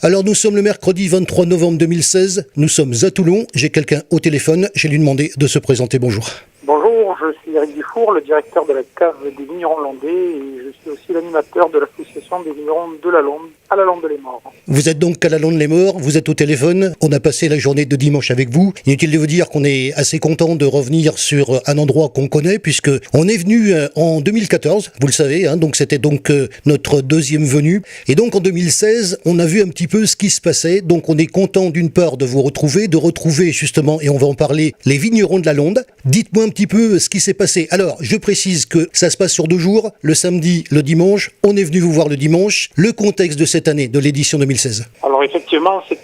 Alors nous sommes le mercredi 23 novembre 2016, nous sommes à Toulon, j'ai quelqu'un au téléphone, j'ai lui demandé de se présenter, bonjour. Bonjour, je suis Eric Dufour, le directeur de la cave des vignerons landais et je suis aussi l'animateur de l'association des vignerons de la Londe, à la Londe-les-Morts. Vous êtes donc à la Londe-les-Morts, vous êtes au téléphone, on a passé la journée de dimanche avec vous. Inutile de vous dire qu'on est assez content de revenir sur un endroit qu'on connaît puisque on est venu en 2014, vous le savez, donc c'était donc notre deuxième venue. Et donc en 2016, on a vu un petit peu ce qui se passait, donc on est content d'une part de vous retrouver, de retrouver justement, et on va en parler, les vignerons de la Londe. Dites-moi un petit peu ce qui s'est passé. Alors, je précise que ça se passe sur 2 jours, le samedi, le dimanche. On est venu vous voir le dimanche. Le contexte de cette année, de l'édition 2016. Alors effectivement, c'est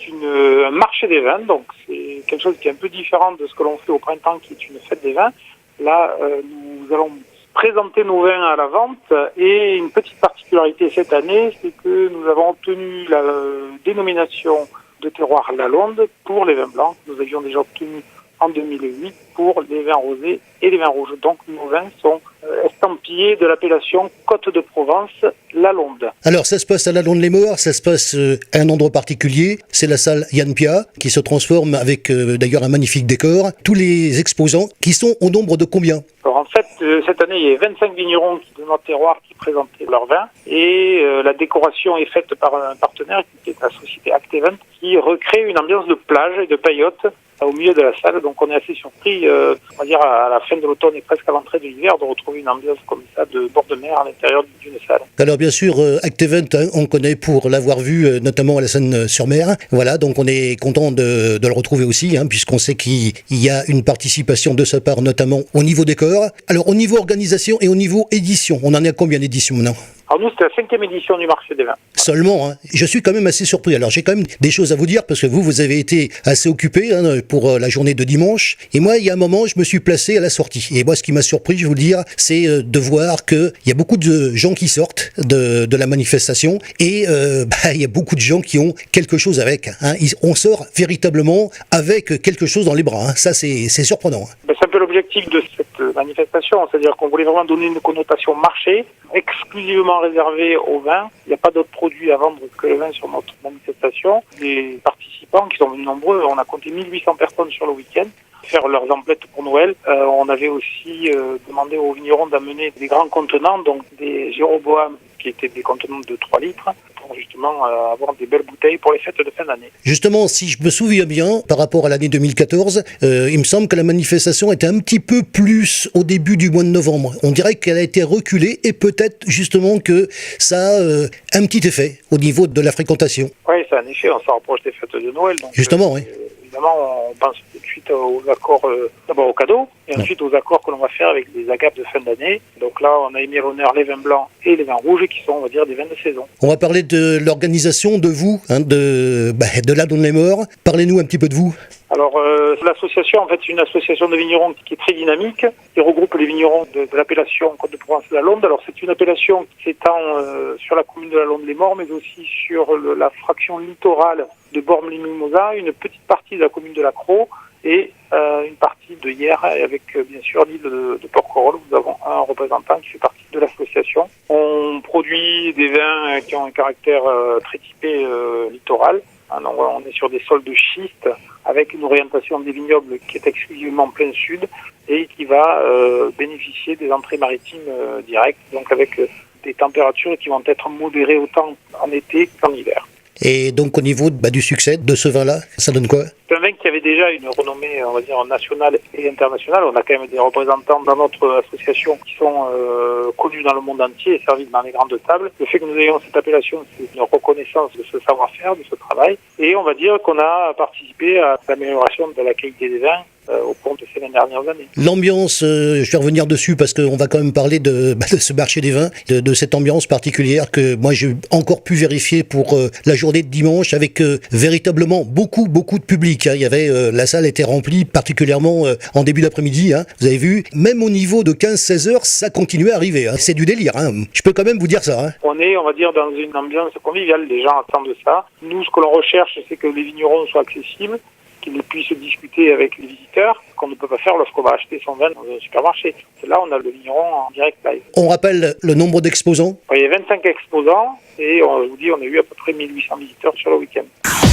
un marché des vins, donc c'est quelque chose qui est un peu différent de ce que l'on fait au printemps, qui est une fête des vins. Là, nous allons présenter nos vins à la vente et une petite particularité cette année, c'est que nous avons obtenu la dénomination de terroir La Londe pour les vins blancs. Nous avions déjà obtenu en 2008 pour les vins rosés et les vins rouges. Donc nos vins sont estampillés de l'appellation Côte de Provence, La Londe. Alors ça se passe à la Londe-les-Morts, ça se passe à un endroit particulier, c'est la salle Yann Pia qui se transforme avec d'ailleurs un magnifique décor. Tous les exposants qui sont au nombre de combien ? Alors en fait, cette année, il y a 25 vignerons de notre terroir qui présentaient leurs vins et la décoration est faite par un partenaire qui est la société Actevent qui recrée une ambiance de plage et de paillotes au milieu de la salle. Donc on est assez surpris, on va dire à la fin de l'automne et presque à l'entrée de l'hiver, de retrouver une ambiance comme ça de bord de mer à l'intérieur d'une salle. Alors bien sûr, Actevent, on connaît pour l'avoir vu notamment à la Seine-sur-Mer. Voilà, donc on est content de le retrouver aussi, puisqu'on sait qu'il y a une participation de sa part, notamment au niveau décor. Alors au niveau organisation et au niveau édition, on en est à combien d'éditions maintenant ? Alors nous, c'était la 5e édition du marché des vins. Seulement, je suis quand même assez surpris. Alors j'ai quand même des choses à vous dire parce que vous avez été assez occupé pour la journée de dimanche. Et moi, il y a un moment, je me suis placé à la sortie. Et moi, ce qui m'a surpris, je vais vous le dire, c'est de voir qu'il y a beaucoup de gens qui sortent de la manifestation. Et il y a beaucoup de gens qui ont quelque chose avec. On sort véritablement avec quelque chose dans les bras. Ça, c'est surprenant. C'est un peu l'objectif de cette manifestation. C'est-à-dire qu'on voulait vraiment donner une connotation marché, exclusivement réservé au vin. Il n'y a pas d'autres produits à vendre que le vin sur notre manifestation. Les participants qui sont venus nombreux, on a compté 1800 personnes sur le week-end, faire leurs emplettes pour Noël. On avait aussi demandé aux vignerons d'amener des grands contenants, donc des Jéroboam qui étaient des contenants de 3 litres, pour justement avoir des belles bouteilles pour les fêtes de fin d'année. Justement, si je me souviens bien, par rapport à l'année 2014, il me semble que la manifestation était un petit peu plus au début du mois de novembre. On dirait qu'elle a été reculée et peut-être justement que ça a un petit effet au niveau de la fréquentation. Oui, c'est un effet, on s'en rapproche des fêtes de Noël. Donc, justement, oui. Évidemment, on pense tout de suite aux accords, d'abord aux cadeaux, et ensuite aux accords que l'on va faire avec les agapes de fin d'année. Donc là, on a mis à l'honneur les vins blancs et les vins rouges, qui sont, on va dire, des vins de saison. On va parler de l'organisation de vous, de la Londe-les-Morts. Parlez-nous un petit peu de vous. Alors, l'association, en fait, c'est une association de vignerons qui est très dynamique, qui regroupe les vignerons de l'appellation Côte de Provence de la Londe. Alors, c'est une appellation qui s'étend sur la commune de la Londe-les-Morts, mais aussi sur la fraction littorale de Bormes-les-Mimosas, une petite partie de la commune de la Crau et une partie de Hyères, avec bien sûr l'île de Porquerolles, où nous avons un représentant qui fait partie de l'association. On produit des vins qui ont un caractère très typé littoral. Donc, on est sur des sols de schiste avec une orientation des vignobles qui est exclusivement plein sud et qui va bénéficier des entrées maritimes directes, donc avec des températures qui vont être modérées autant en été qu'en hiver. Et donc au niveau du succès de ce vin-là, ça donne quoi ? C'est un vin qui avait déjà une renommée, on va dire, nationale et internationale. On a quand même des représentants dans notre association qui sont connus dans le monde entier et servis dans les grandes tables. Le fait que nous ayons cette appellation, c'est une reconnaissance de ce savoir-faire, de ce travail. Et on va dire qu'on a participé à l'amélioration de la qualité des vins au cours de ces 20 dernières années. L'ambiance, je vais revenir dessus parce qu'on va quand même parler de ce marché des vins, de cette ambiance particulière que moi j'ai encore pu vérifier pour la journée de dimanche avec véritablement beaucoup de public. Il y avait, la salle était remplie, particulièrement en début d'après-midi. Vous avez vu, même au niveau de 15-16 heures, ça continuait à arriver. C'est du délire. Je peux quand même vous dire ça. On est, on va dire, dans une ambiance conviviale. Les gens attendent ça. Nous, ce que l'on recherche, c'est que les vignerons soient accessibles, qu'il puisse discuter avec les visiteurs, qu'on ne peut pas faire lorsqu'on va acheter son vin dans un supermarché. Là, on a le vigneron en direct live. On rappelle le nombre d'exposants? Il y a 25 exposants et je vous dis, on a eu à peu près 1800 visiteurs sur le week-end.